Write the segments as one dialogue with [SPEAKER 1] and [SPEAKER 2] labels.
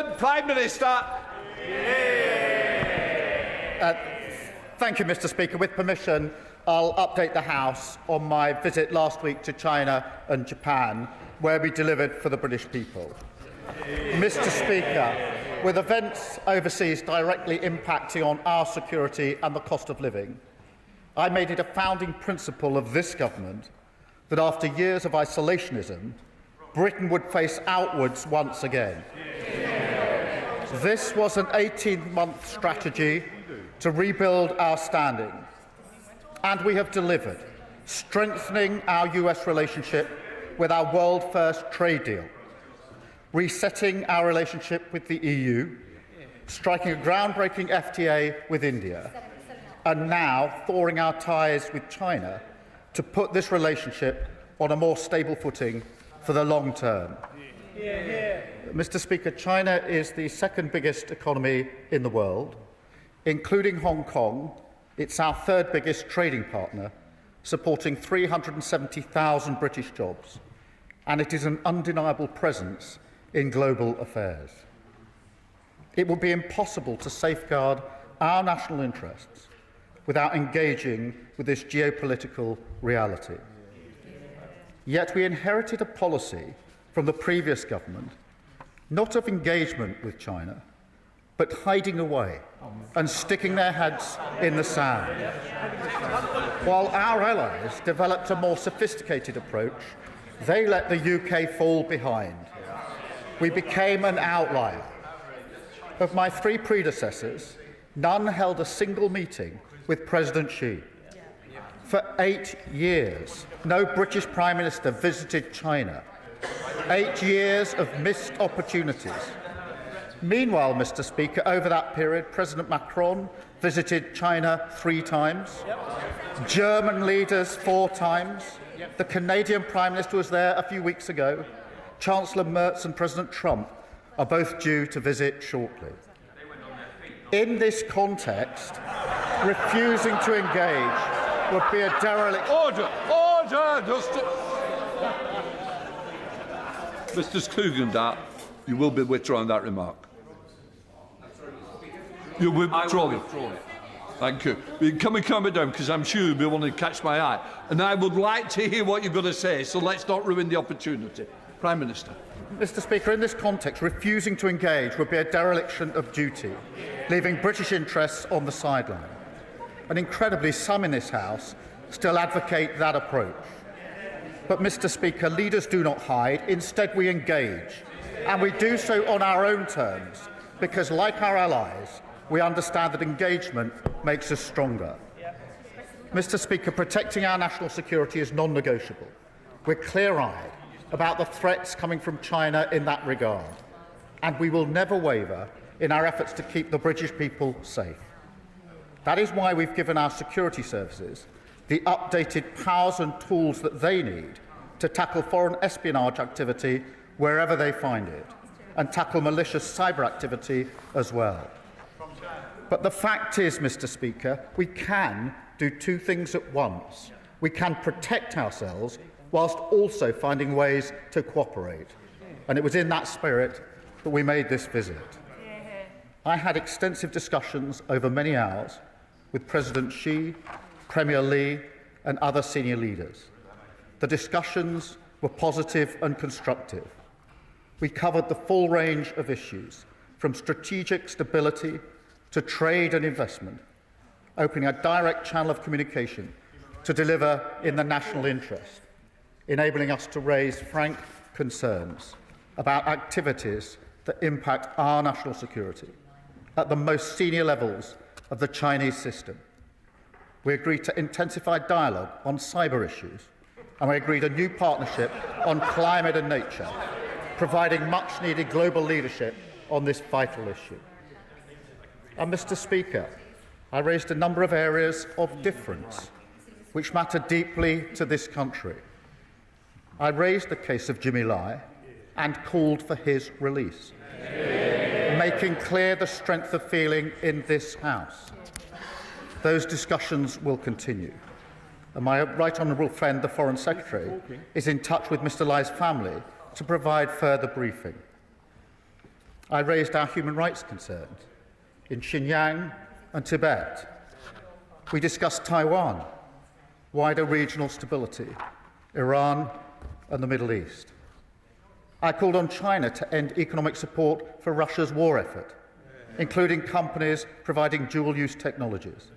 [SPEAKER 1] Prime Minister.
[SPEAKER 2] Thank you, Mr. Speaker. With permission, I'll update the House on my visit last week to China and Japan, where we delivered for the British people. Mr. Speaker, with events overseas directly impacting on our security and the cost of living, I made it a founding principle of this government that after years of isolationism, Britain would face outwards once again. This was an 18-month strategy to rebuild our standing, and we have delivered, strengthening our US relationship with our world-first trade deal, resetting our relationship with the EU, striking a groundbreaking FTA with India, and now thawing our ties with China to put this relationship on a more stable footing for the long term. Mr. Speaker, China is the second biggest economy in the world. Including Hong Kong, it's our third biggest trading partner, supporting 370,000 British jobs, and it is an undeniable presence in global affairs. It would be impossible to safeguard our national interests without engaging with this geopolitical reality. Yet we inherited a policy from the previous government, not of engagement with China, but hiding away and sticking their heads in the sand. While our allies developed a more sophisticated approach, they let the UK fall behind. We became an outlier. Of my three predecessors, none held a single meeting with President Xi. For 8 years, no British Prime Minister visited China. 8 years of missed opportunities. Meanwhile, Mr. Speaker, over that period, President Macron visited China 3 times, German leaders 4 times, the Canadian Prime Minister was there a few weeks ago, Chancellor Merz and President Trump are both due to visit shortly. In this context, refusing to engage would be a derelict...
[SPEAKER 1] Order! Mr. Klugendart, you will be withdrawing that remark. You will withdraw it. Thank you. Can we calm it down, because I'm sure you'll be wanting to catch my eye. And I would like to hear what you're going to say, so let's not ruin the opportunity. Prime Minister.
[SPEAKER 2] Mr. Speaker, in this context, refusing to engage would be a dereliction of duty, leaving British interests on the sideline. And incredibly, some in this House still advocate that approach. But, Mr. Speaker, leaders do not hide. Instead, we engage. And we do so on our own terms, because, like our allies, we understand that engagement makes us stronger. Mr. Speaker, protecting our national security is non-negotiable. We're clear-eyed about the threats coming from China in that regard, and we will never waver in our efforts to keep the British people safe. That is why we've given our security services the updated powers and tools that they need to tackle foreign espionage activity wherever they find it, and tackle malicious cyber activity as well. But the fact is, Mr. Speaker, we can do 2 things at once. We can protect ourselves whilst also finding ways to cooperate. And it was in that spirit that we made this visit. I had extensive discussions over many hours with President Xi, Premier Li and other senior leaders. The discussions were positive and constructive. We covered the full range of issues, from strategic stability to trade and investment, opening a direct channel of communication to deliver in the national interest, enabling us to raise frank concerns about activities that impact our national security at the most senior levels of the Chinese system. We agreed to intensify dialogue on cyber issues, and we agreed a new partnership on climate and nature, providing much-needed global leadership on this vital issue. And, Mr. Speaker, I raised a number of areas of difference which matter deeply to this country. I raised the case of Jimmy Lai and called for his release, making clear the strength of feeling in this House. Those discussions will continue. And my right honourable friend, the Foreign Secretary, is in touch with Mr Lai's family to provide further briefing. I raised our human rights concerns in Xinjiang and Tibet. We discussed Taiwan, wider regional stability, Iran and the Middle East. I called on China to end economic support for Russia's war effort, including companies providing dual-use technologies.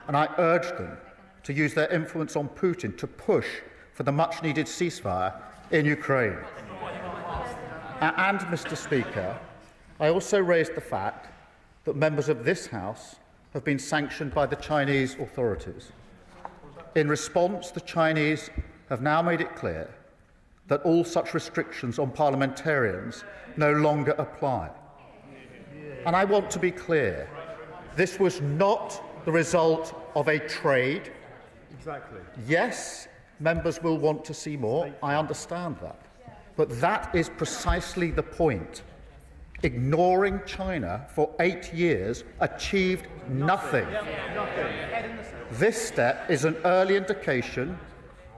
[SPEAKER 2] And I urged them to use their influence on Putin to push for the much-needed ceasefire in Ukraine. And, Mr. Speaker, I also raised the fact that members of this House have been sanctioned by the Chinese authorities. In response, the Chinese have now made it clear that all such restrictions on parliamentarians no longer apply. And I want to be clear, this was not the result of a trade.
[SPEAKER 3] Exactly.
[SPEAKER 2] Yes, members will want to see more, I understand that. But that is precisely the point. Ignoring China for 8 years achieved nothing. This step is an early indication,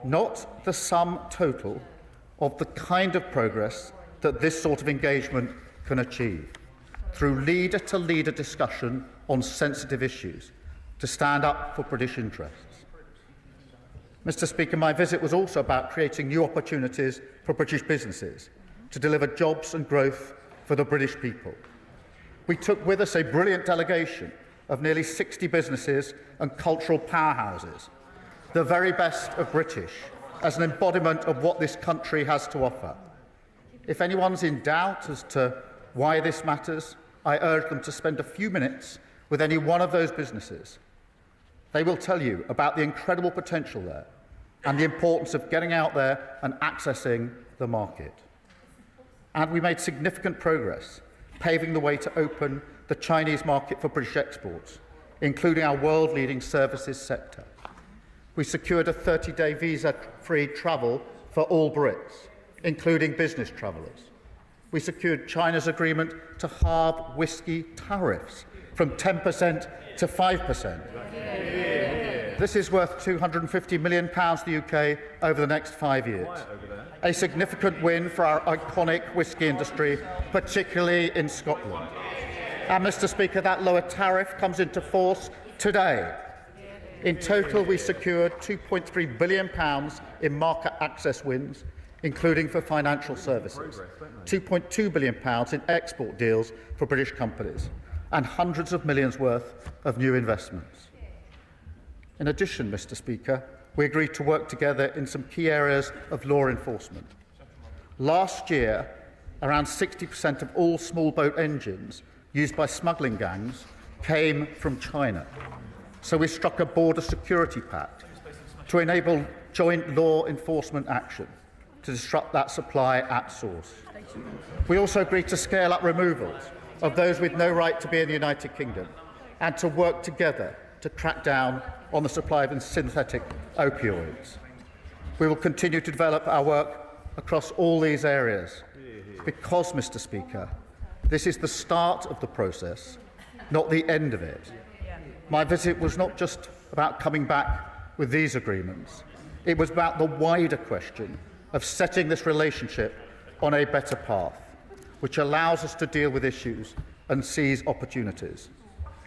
[SPEAKER 2] not the sum total, of the kind of progress that this sort of engagement can achieve, through leader-to-leader discussion on sensitive issues, to stand up for British interests. Mr. Speaker, my visit was also about creating new opportunities for British businesses to deliver jobs and growth for the British people. We took with us a brilliant delegation of nearly 60 businesses and cultural powerhouses, the very best of British, as an embodiment of what this country has to offer. If anyone's in doubt as to why this matters, I urge them to spend a few minutes with any one of those businesses. They will tell you about the incredible potential there and the importance of getting out there and accessing the market. And we made significant progress, paving the way to open the Chinese market for British exports, including our world-leading services sector. We secured a 30-day visa-free travel for all Brits, including business travellers. We secured China's agreement to halve whisky tariffs from 10% to 5%. This is worth £250 million to the UK over the next 5 years. A significant win for our iconic whisky industry, particularly in Scotland. And, Mr. Speaker, that lower tariff comes into force today. In total, we secured £2.3 billion in market access wins, including for financial services, £2.2 billion in export deals for British companies, and hundreds of millions worth of new investments. In addition, Mr. Speaker, we agreed to work together in some key areas of law enforcement. Last year, around 60% of all small boat engines used by smuggling gangs came from China. So we struck a border security pact to enable joint law enforcement action to disrupt that supply at source. We also agreed to scale up removals of those with no right to be in the United Kingdom and to work together to crack down on the supply of synthetic opioids. We will continue to develop our work across all these areas because, Mr. Speaker, this is the start of the process, not the end of it. My visit was not just about coming back with these agreements. It was about the wider question of setting this relationship on a better path, which allows us to deal with issues and seize opportunities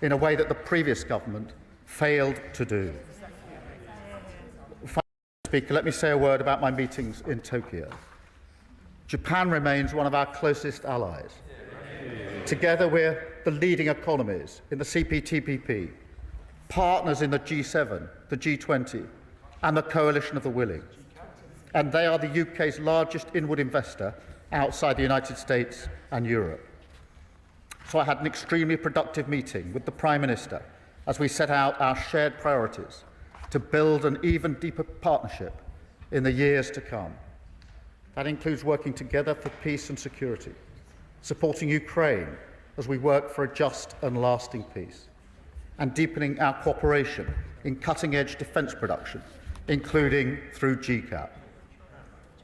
[SPEAKER 2] in a way that the previous government failed to do. Finally, Speaker, let me say a word about my meetings in Tokyo. Japan remains one of our closest allies. Together, we're the leading economies in the CPTPP, partners in the G7, the G20, and the Coalition of the Willing. And they are the UK's largest inward investor outside the United States and Europe. So I had an extremely productive meeting with the Prime Minister as we set out our shared priorities to build an even deeper partnership in the years to come. That includes working together for peace and security, supporting Ukraine as we work for a just and lasting peace, and deepening our cooperation in cutting-edge defence production, including through GCAP.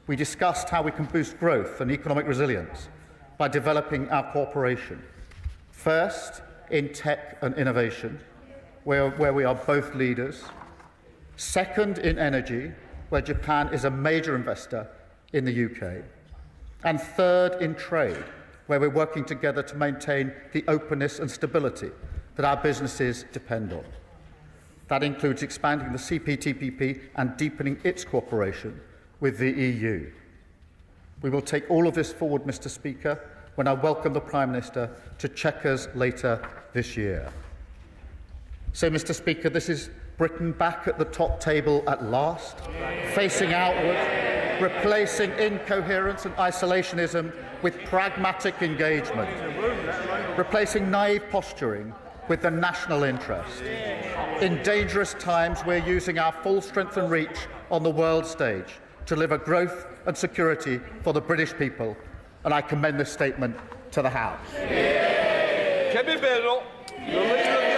[SPEAKER 2] We discussed how we can boost growth and economic resilience by developing our cooperation, first in tech and innovation, where we are both leaders, second in energy, where Japan is a major investor in the UK, and third in trade, where we're working together to maintain the openness and stability that our businesses depend on. That includes expanding the CPTPP and deepening its cooperation with the EU. We will take all of this forward, Mr. Speaker, when I welcome the Prime Minister to Chequers later this year. So, Mr. Speaker, this is Britain back at the top table at last, facing outward, replacing incoherence and isolationism with pragmatic engagement, replacing naive posturing with the national interest. In dangerous times, we're using our full strength and reach on the world stage to deliver growth and security for the British people, and I commend this statement to the House.
[SPEAKER 1] Kemi Beno, the Leader of